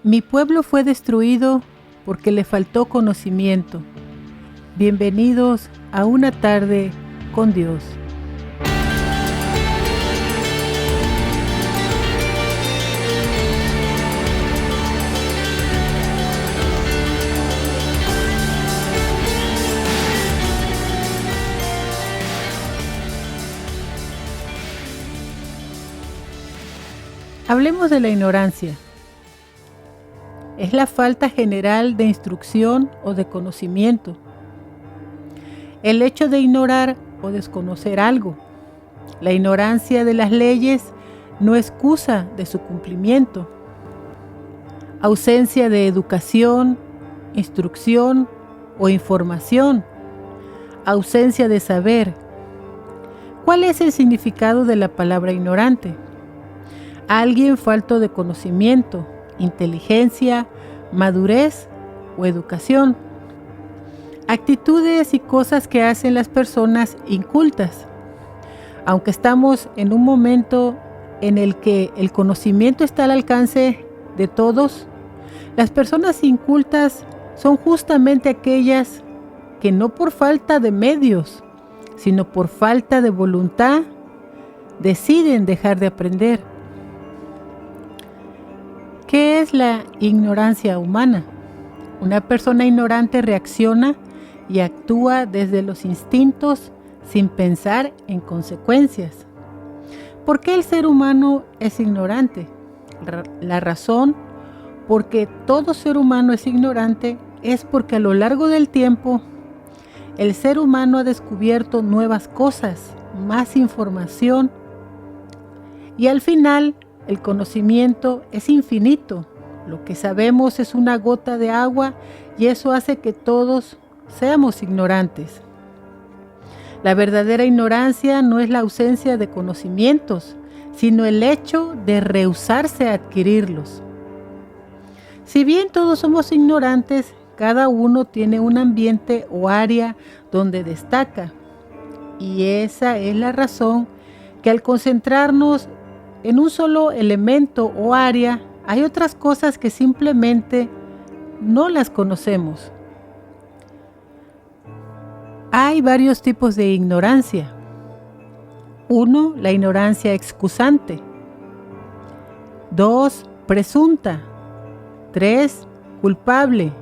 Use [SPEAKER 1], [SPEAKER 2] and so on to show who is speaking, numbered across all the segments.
[SPEAKER 1] Mi pueblo fue destruido porque le faltó conocimiento. Bienvenidos a una tarde con Dios. Hablemos de la ignorancia. Es la falta general de instrucción o de conocimiento. El hecho de ignorar o desconocer algo. La ignorancia de las leyes no excusa de su cumplimiento. Ausencia de educación, instrucción o información. Ausencia de saber. ¿Cuál es el significado de la palabra ignorante? Alguien falto de conocimiento, inteligencia, madurez o educación. Actitudes y cosas que hacen las personas incultas. Aunque estamos en un momento en el que el conocimiento está al alcance de todos, las personas incultas son justamente aquellas que no por falta de medios, sino por falta de voluntad, deciden dejar de aprender. ¿Qué es la ignorancia humana? Una persona ignorante reacciona y actúa desde los instintos sin pensar en consecuencias. ¿Por qué el ser humano es ignorante? La razón por qué todo ser humano es ignorante es porque a lo largo del tiempo el ser humano ha descubierto nuevas cosas, más información y al final el conocimiento es infinito. Lo que sabemos es una gota de agua y eso hace que todos seamos ignorantes. La verdadera ignorancia no es la ausencia de conocimientos, sino el hecho de rehusarse a adquirirlos. Si bien todos somos ignorantes, cada uno tiene un ambiente o área donde destaca. Y esa es la razón que al concentrarnos en un solo elemento o área, hay otras cosas que simplemente no las conocemos. Hay varios tipos de ignorancia. 1. La ignorancia excusante. 2. Presunta. 3. Culpable.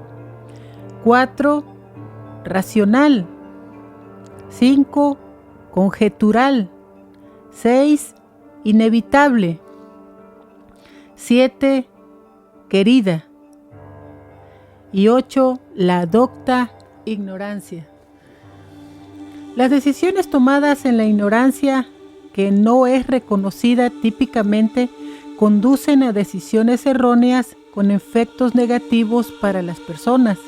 [SPEAKER 1] 4. Racional. 5. Conjetural. 6. Inevitable. 7. Querida. Y 8. La docta ignorancia. Las decisiones tomadas en la ignorancia, que no es reconocida típicamente, conducen a decisiones erróneas con efectos negativos para las personas.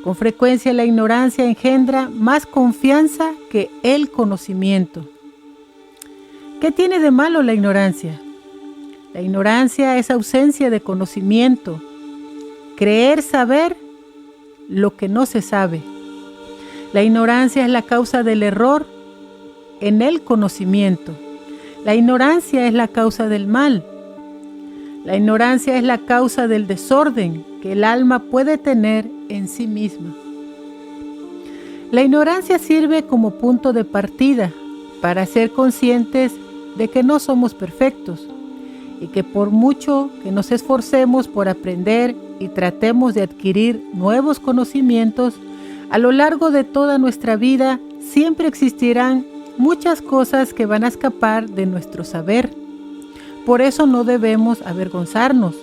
[SPEAKER 1] Con frecuencia la ignorancia engendra más confianza que el conocimiento. ¿Qué tiene de malo la ignorancia? La ignorancia es ausencia de conocimiento. Creer saber lo que no se sabe. La ignorancia es la causa del error en el conocimiento. La ignorancia es la causa del mal. La ignorancia es la causa del desorden que el alma puede tener en sí misma. La ignorancia sirve como punto de partida para ser conscientes de que no somos perfectos y que por mucho que nos esforcemos por aprender y tratemos de adquirir nuevos conocimientos, a lo largo de toda nuestra vida siempre existirán muchas cosas que van a escapar de nuestro saber. Por eso no debemos avergonzarnos.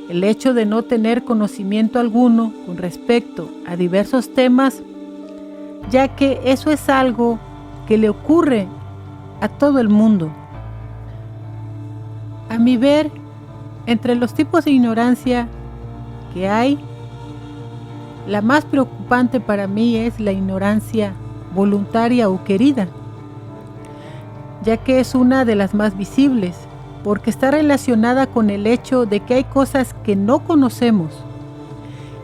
[SPEAKER 1] El hecho de no tener conocimiento alguno con respecto a diversos temas, ya que eso es algo que le ocurre a todo el mundo. A mi ver, entre los tipos de ignorancia que hay, la más preocupante para mí es la ignorancia voluntaria o querida, ya que es una de las más visibles, porque está relacionada con el hecho de que hay cosas que no conocemos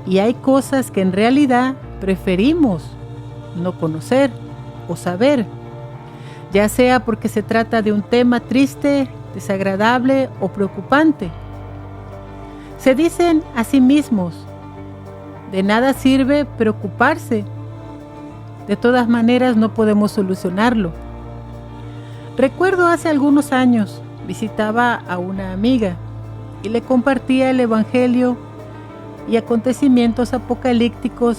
[SPEAKER 1] y hay cosas que en realidad preferimos no conocer o saber, ya sea porque se trata de un tema triste, desagradable o preocupante. Se dicen a sí mismos: de nada sirve preocuparse. De todas maneras no podemos solucionarlo. Recuerdo hace algunos años visitaba a una amiga y le compartía el Evangelio y acontecimientos apocalípticos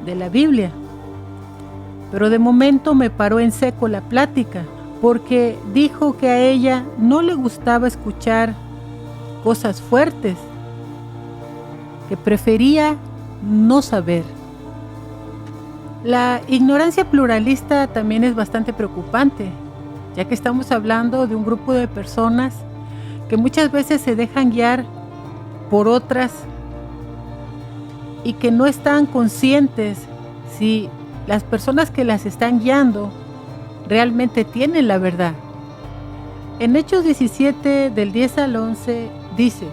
[SPEAKER 1] de la Biblia. Pero de momento me paró en seco la plática, porque dijo que a ella no le gustaba escuchar cosas fuertes, que prefería no saber. La ignorancia pluralista también es bastante preocupante, ya que estamos hablando de un grupo de personas que muchas veces se dejan guiar por otras y que no están conscientes si las personas que las están guiando realmente tienen la verdad. En Hechos 17, del 10 al 11, dice: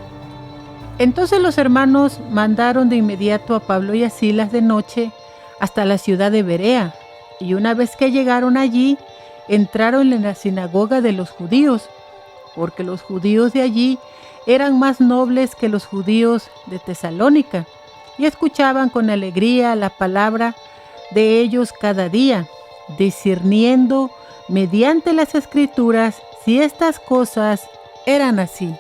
[SPEAKER 1] entonces los hermanos mandaron de inmediato a Pablo y a Silas de noche hasta la ciudad de Berea, y una vez que llegaron allí, entraron en la sinagoga de los judíos, porque los judíos de allí eran más nobles que los judíos de Tesalónica, y escuchaban con alegría la palabra de ellos cada día, discerniendo mediante las Escrituras si estas cosas eran así.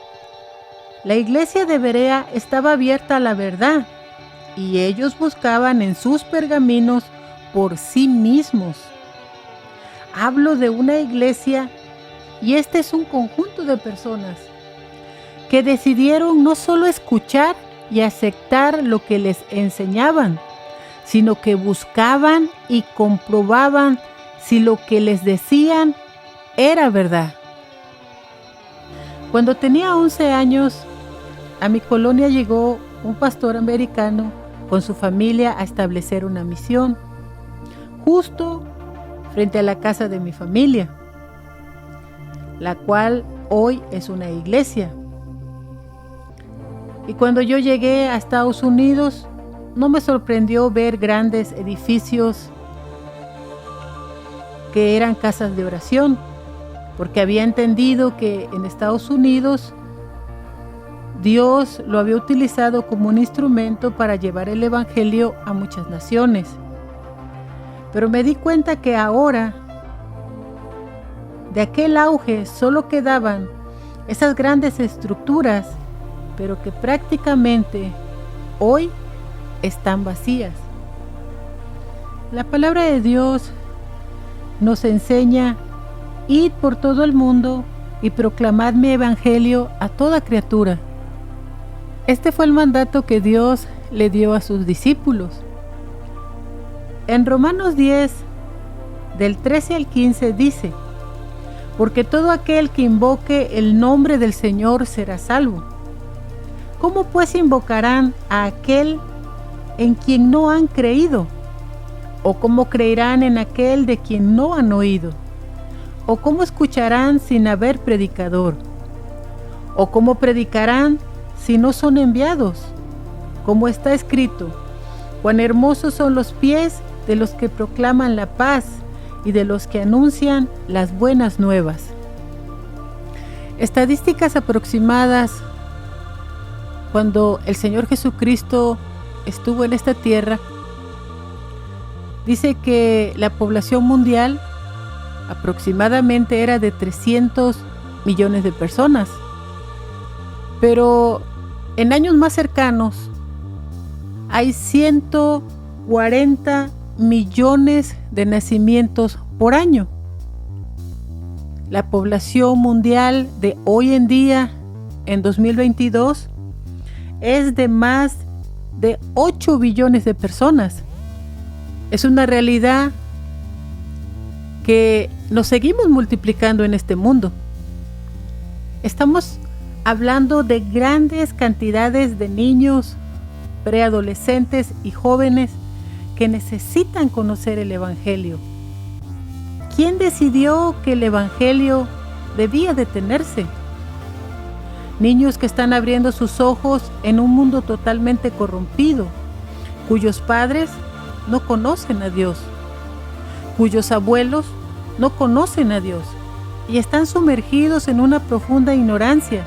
[SPEAKER 1] La iglesia de Berea estaba abierta a la verdad, y ellos buscaban en sus pergaminos por sí mismos. Hablo de una iglesia, y este es un conjunto de personas que decidieron no solo escuchar y aceptar lo que les enseñaban, sino que buscaban y comprobaban si lo que les decían era verdad. Cuando tenía 11 años, a mi colonia llegó un pastor americano con su familia a establecer una misión, justo frente a la casa de mi familia, la cual hoy es una iglesia. Y cuando yo llegué a Estados Unidos, no me sorprendió ver grandes edificios que eran casas de oración, porque había entendido que en Estados Unidos Dios lo había utilizado como un instrumento para llevar el Evangelio a muchas naciones. Pero me di cuenta que ahora, de aquel auge, solo quedaban esas grandes estructuras, pero que prácticamente hoy están vacías. La palabra de Dios nos enseña: id por todo el mundo y proclamad mi evangelio a toda criatura. Este fue el mandato que Dios le dio a sus discípulos. En Romanos 10, del 13 al 15 dice: porque todo aquel que invoque el nombre del Señor será salvo. ¿Cómo pues invocarán a aquel en quien no han creído? ¿O cómo creerán en aquel de quien no han oído? ¿O cómo escucharán sin haber predicador? ¿O cómo predicarán si no son enviados? Como está escrito: cuán hermosos son los pies de los que proclaman la paz y de los que anuncian las buenas nuevas. Estadísticas aproximadas: cuando el Señor Jesucristo estuvo en esta tierra, dice que la población mundial aproximadamente era de 300 millones de personas. Pero en años más cercanos hay 140 millones de nacimientos por año. La población mundial de hoy en día, en 2022, es de más de 8 billones de personas. Es una realidad que nos seguimos multiplicando en este mundo. Estamos hablando de grandes cantidades de niños, preadolescentes y jóvenes que necesitan conocer el Evangelio. ¿Quién decidió que el Evangelio debía detenerse? Niños que están abriendo sus ojos en un mundo totalmente corrompido, cuyos padres no conocen a Dios, cuyos abuelos no conocen a Dios y están sumergidos en una profunda ignorancia.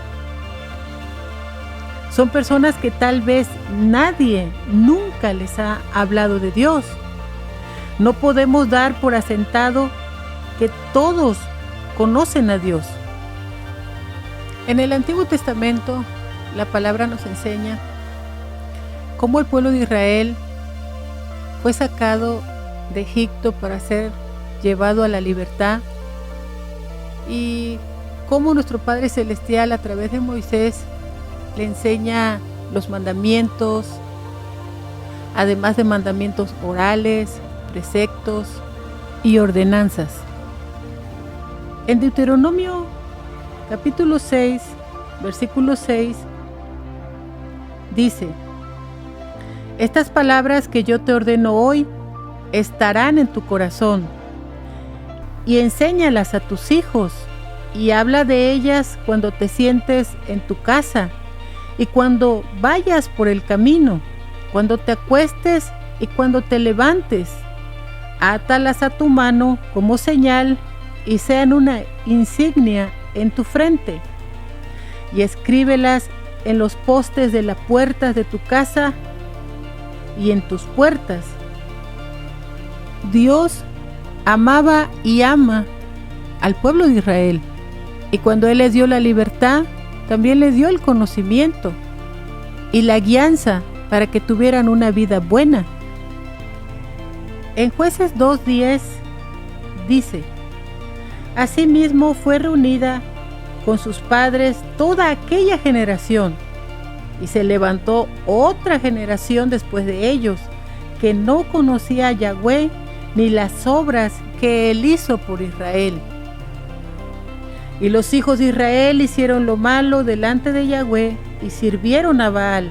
[SPEAKER 1] Son personas que tal vez nadie nunca les ha hablado de Dios. No podemos dar por asentado que todos conocen a Dios. En el Antiguo Testamento, la palabra nos enseña cómo el pueblo de Israel fue sacado de Egipto para ser llevado a la libertad y cómo nuestro Padre Celestial a través de Moisés le enseña los mandamientos, además de mandamientos orales, preceptos y ordenanzas. En Deuteronomio capítulo 6, versículo 6, dice: estas palabras que yo te ordeno hoy estarán en tu corazón, y enséñalas a tus hijos, y habla de ellas cuando te sientes en tu casa, y cuando vayas por el camino, cuando te acuestes y cuando te levantes. Átalas a tu mano como señal, y sean una insignia en tu frente, y escríbelas en los postes de las puertas de tu casa y en tus puertas. Dios amaba y ama al pueblo de Israel, y cuando Él les dio la libertad, también les dio el conocimiento y la guianza para que tuvieran una vida buena. En Jueces 2:10 dice: asimismo fue reunida con sus padres toda aquella generación, y se levantó otra generación después de ellos, que no conocía a Yahweh ni las obras que Él hizo por Israel. Y los hijos de Israel hicieron lo malo delante de Yahweh y sirvieron a Baal.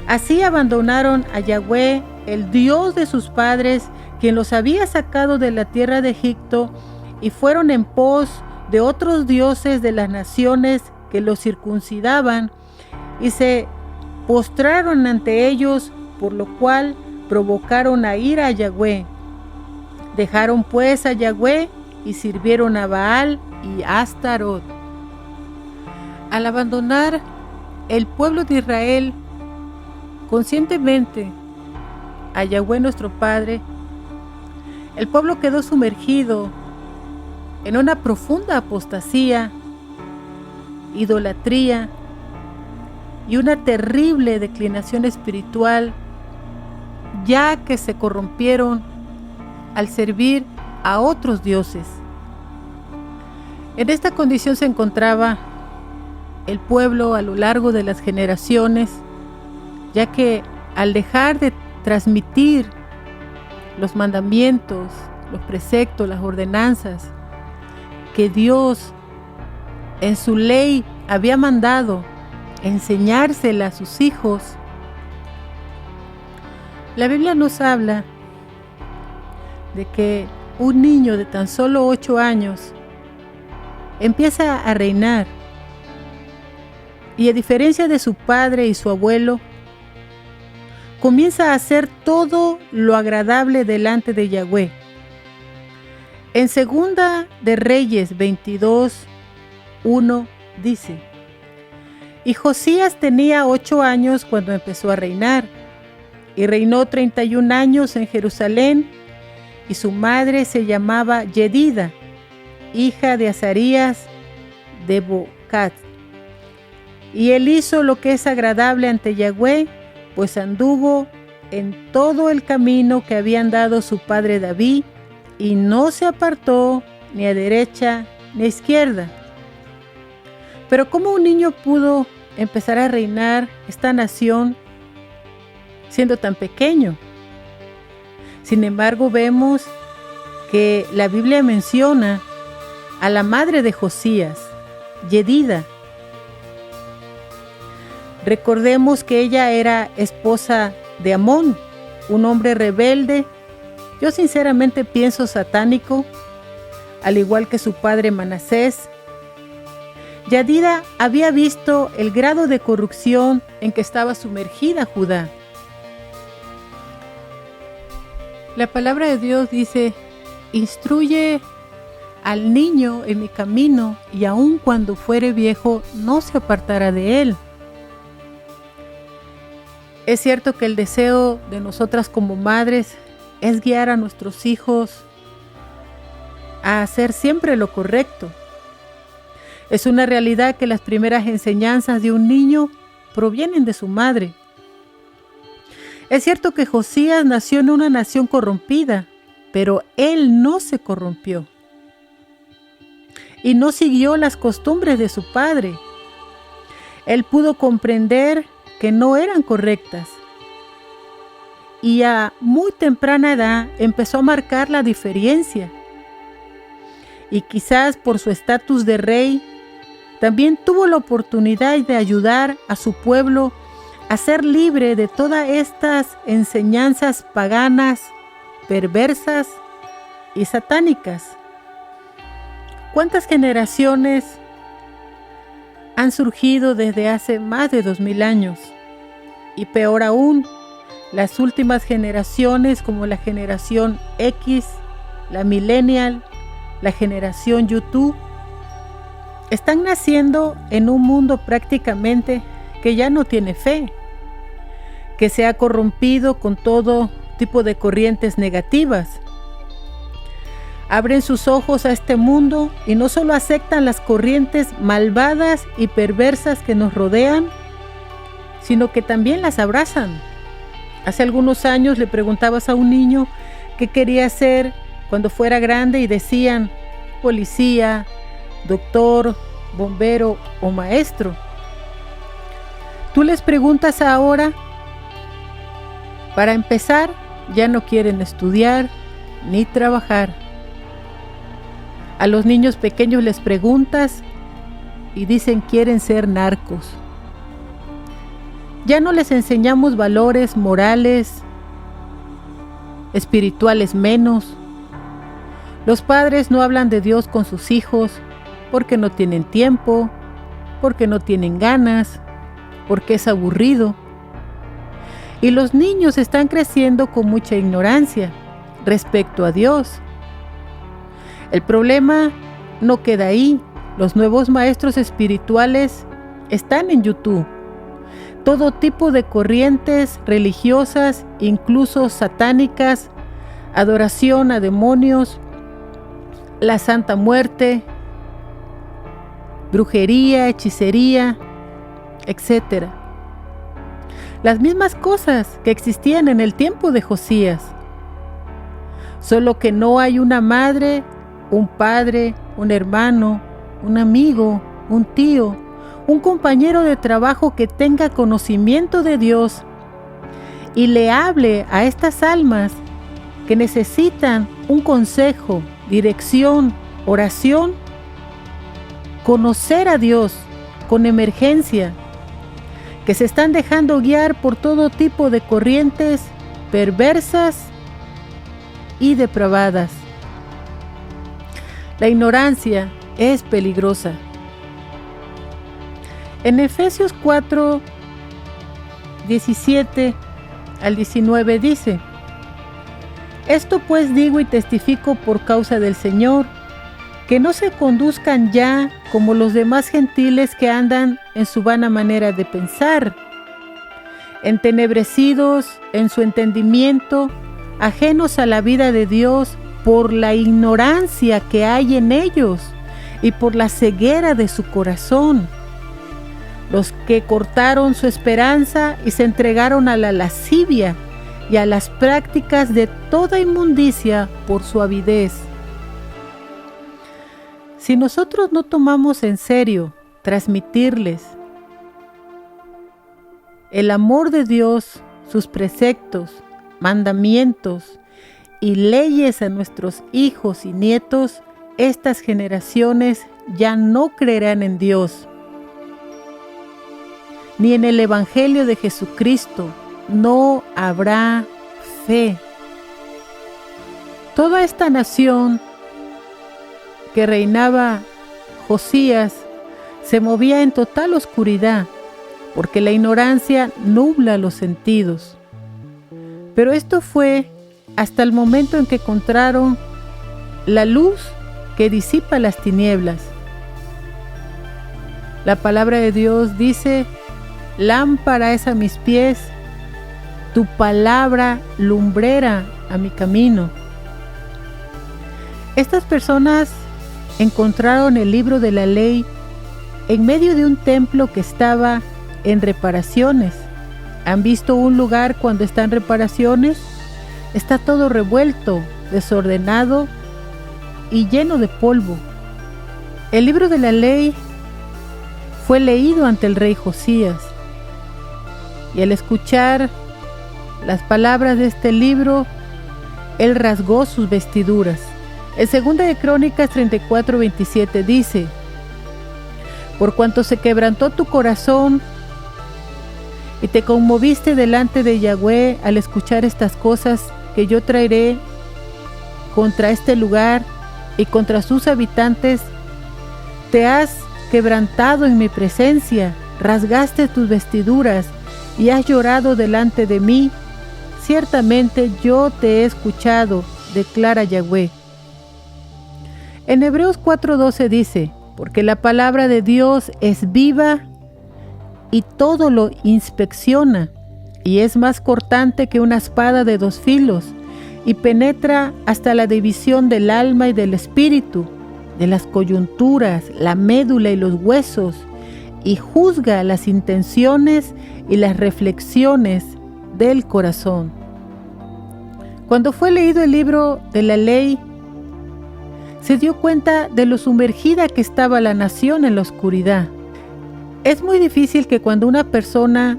[SPEAKER 1] Así abandonaron a Yahweh, el Dios de sus padres, quien los había sacado de la tierra de Egipto, y fueron en pos de otros dioses de las naciones que los circuncidaban, y se postraron ante ellos, por lo cual provocaron a ira a Yahweh. Dejaron pues a Yahweh y sirvieron a Baal y a Astarot. Al abandonar el pueblo de Israel conscientemente a Yahweh nuestro Padre, el pueblo quedó sumergido en una profunda apostasía, idolatría y una terrible declinación espiritual, ya que se corrompieron al servir a otros dioses. En esta condición se encontraba el pueblo a lo largo de las generaciones, ya que al dejar de transmitir los mandamientos, los preceptos, las ordenanzas que Dios en su ley había mandado enseñársela a sus hijos, la Biblia nos habla de que un niño de tan solo 8 años empieza a reinar, y a diferencia de su padre y su abuelo, comienza a hacer todo lo agradable delante de Yahweh. En Segunda de Reyes 22:1 dice: y Josías tenía 8 años cuando empezó a reinar, y reinó 31 años en Jerusalén, y su madre se llamaba Yedida, hija de Azarías de Bocat. Y él hizo lo que es agradable ante Yahweh, pues anduvo en todo el camino que habían dado su padre David, y no se apartó ni a derecha ni a izquierda. Pero ¿cómo un niño pudo empezar a reinar esta nación siendo tan pequeño? Sin embargo, vemos que la Biblia menciona a la madre de Josías, Yedida. Recordemos que ella era esposa de Amón, un hombre rebelde, yo sinceramente pienso satánico, al igual que su padre Manasés. Yedida había visto el grado de corrupción en que estaba sumergida Judá. La palabra de Dios dice: instruye al niño en mi camino, y aun cuando fuere viejo no se apartará de él. Es cierto que el deseo de nosotras como madres es guiar a nuestros hijos a hacer siempre lo correcto. Es una realidad que las primeras enseñanzas de un niño provienen de su madre. Es cierto que Josías nació en una nación corrompida, pero él no se corrompió y no siguió las costumbres de su padre. Él pudo comprender que no eran correctas y a muy temprana edad empezó a marcar la diferencia. Y quizás por su estatus de rey, también tuvo la oportunidad de ayudar a su pueblo a ser libre de todas estas enseñanzas paganas, perversas y satánicas. ¿Cuántas generaciones han surgido desde hace más de 2000 años? Y peor aún, las últimas generaciones como la generación X, la Millennial, la generación YouTube, están naciendo en un mundo prácticamente que ya no tiene fe, que se ha corrompido con todo tipo de corrientes negativas. Abren sus ojos a este mundo y no solo aceptan las corrientes malvadas y perversas que nos rodean, sino que también las abrazan. Hace algunos años le preguntabas a un niño qué quería ser cuando fuera grande y decían policía, doctor, bombero o maestro. Tú les preguntas ahora, para empezar, ya no quieren estudiar ni trabajar. A los niños pequeños les preguntas y dicen quieren ser narcos. Ya no les enseñamos valores morales, espirituales menos. Los padres no hablan de Dios con sus hijos porque no tienen tiempo, porque no tienen ganas, porque es aburrido. Y los niños están creciendo con mucha ignorancia respecto a Dios. El problema no queda ahí. Los nuevos maestros espirituales están en YouTube. Todo tipo de corrientes religiosas, incluso satánicas, adoración a demonios, la Santa Muerte, brujería, hechicería, etc. Las mismas cosas que existían en el tiempo de Josías. Solo que no hay una madre, un padre, un hermano, un amigo, un tío, un compañero de trabajo que tenga conocimiento de Dios y le hable a estas almas que necesitan un consejo, dirección, oración, conocer a Dios con emergencia, que se están dejando guiar por todo tipo de corrientes perversas y depravadas. La ignorancia es peligrosa. En Efesios 4, 17 al 19 dice: Esto pues digo y testifico por causa del Señor, que no se conduzcan ya como los demás gentiles que andan en su vana manera de pensar, entenebrecidos en su entendimiento, ajenos a la vida de Dios por la ignorancia que hay en ellos y por la ceguera de su corazón, los que cortaron su esperanza y se entregaron a la lascivia y a las prácticas de toda inmundicia por su avidez. Si nosotros no tomamos en serio transmitirles el amor de Dios, sus preceptos, mandamientos y leyes a nuestros hijos y nietos, estas generaciones ya no creerán en Dios, ni en el Evangelio de Jesucristo. No habrá fe. Toda esta nación que reinaba Josías se movía en total oscuridad, porque la ignorancia nubla los sentidos. Pero esto fue hasta el momento en que encontraron la luz que disipa las tinieblas. La palabra de Dios dice: lámpara es a mis pies tu palabra lumbrera a mi camino. Estas personas encontraron el libro de la ley en medio de un templo que estaba en reparaciones. ¿Han visto un lugar cuando está en reparaciones? Está todo revuelto, desordenado y lleno de polvo. El libro de la ley fue leído ante el rey Josías, y al escuchar las palabras de este libro, él rasgó sus vestiduras. En 2 de Crónicas 34:27 dice: por cuanto se quebrantó tu corazón y te conmoviste delante de Yahweh al escuchar estas cosas que yo traeré contra este lugar y contra sus habitantes, te has quebrantado en mi presencia, rasgaste tus vestiduras y has llorado delante de mí. Ciertamente yo te he escuchado, declara Yahweh. En Hebreos 4:12 dice: porque la palabra de Dios es viva y todo lo inspecciona, y es más cortante que una espada de 2 filos, y penetra hasta la división del alma y del espíritu, de las coyunturas, la médula y los huesos, y juzga las intenciones y las reflexiones del corazón. Cuando fue leído el libro de la ley, se dio cuenta de lo sumergida que estaba la nación en la oscuridad. Es muy difícil que cuando una persona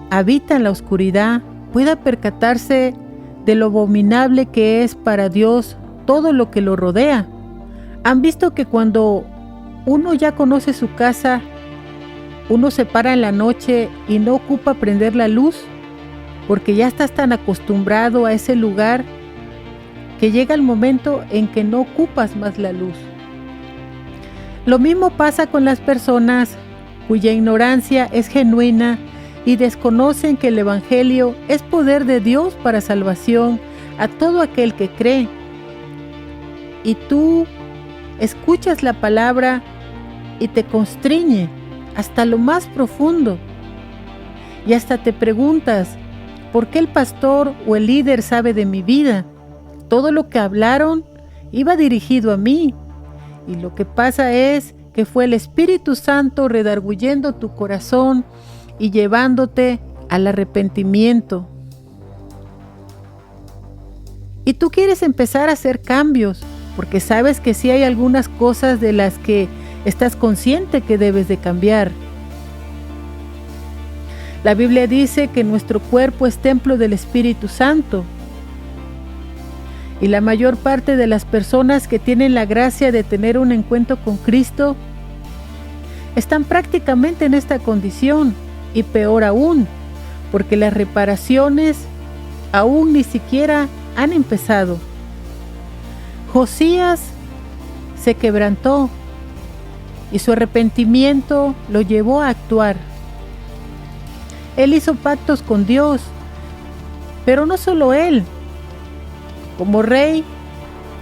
[SPEAKER 1] habita en la oscuridad pueda percatarse de lo abominable que es para Dios todo lo que lo rodea. ¿Han visto que cuando uno ya conoce su casa, uno se para en la noche y no ocupa prender la luz? Porque ya estás tan acostumbrado a ese lugar que llega el momento en que no ocupas más la luz. Lo mismo pasa con las personas cuya ignorancia es genuina y desconocen que el Evangelio es poder de Dios para salvación a todo aquel que cree. Y tú escuchas la palabra y te constriñe hasta lo más profundo. Y hasta te preguntas: ¿por qué el pastor o el líder sabe de mi vida? Todo lo que hablaron iba dirigido a mí. Y lo que pasa es que fue el Espíritu Santo redarguyendo tu corazón y llevándote al arrepentimiento. Y tú quieres empezar a hacer cambios, porque sabes que sí hay algunas cosas de las que estás consciente que debes de cambiar. La Biblia dice que nuestro cuerpo es templo del Espíritu Santo. Y la mayor parte de las personas que tienen la gracia de tener un encuentro con Cristo están prácticamente en esta condición, y peor aún, porque las reparaciones aún ni siquiera han empezado. Josías se quebrantó y su arrepentimiento lo llevó a actuar. Él hizo pactos con Dios, pero no solo él, como rey,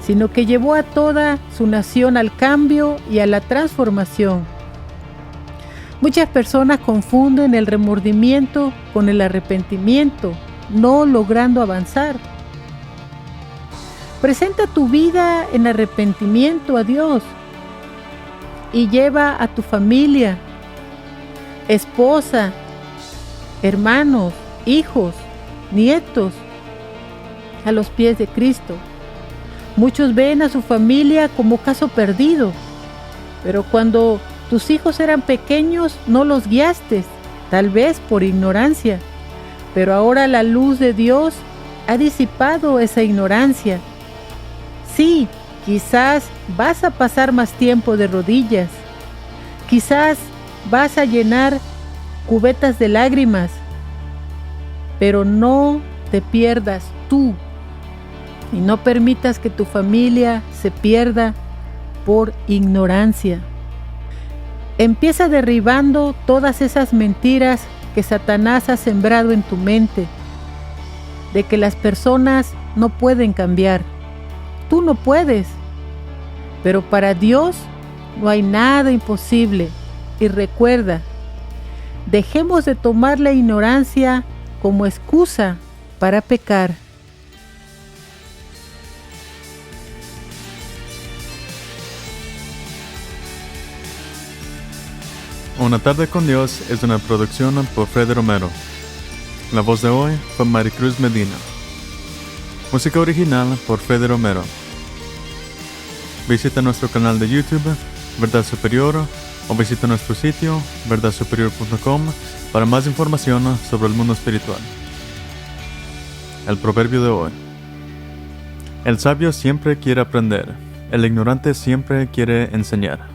[SPEAKER 1] sino que llevó a toda su nación al cambio y a la transformación. Muchas personas confunden el remordimiento con el arrepentimiento, no logrando avanzar. Presenta tu vida en arrepentimiento a Dios y lleva a tu familia, esposa, hermanos, hijos, nietos, a los pies de Cristo. Muchos ven a su familia como caso perdido, pero cuando tus hijos eran pequeños no los guiaste, tal vez por ignorancia, pero ahora la luz de Dios ha disipado esa ignorancia. Sí, quizás vas a pasar más tiempo de rodillas, quizás vas a llenar cubetas de lágrimas, pero no te pierdas tú. Y no permitas que tu familia se pierda por ignorancia. Empieza derribando todas esas mentiras que Satanás ha sembrado en tu mente, de que las personas no pueden cambiar. Tú no puedes, pero para Dios no hay nada imposible. Y recuerda, dejemos de tomar la ignorancia como excusa para pecar.
[SPEAKER 2] Una tarde con Dios es una producción por Freddy Romero. La voz de hoy fue Maricruz Medina. Música original por Freddy Romero. Visita nuestro canal de YouTube, Verdad Superior, o visita nuestro sitio, verdadsuperior.com, para más información sobre el mundo espiritual. El proverbio de hoy. El sabio siempre quiere aprender, el ignorante siempre quiere enseñar.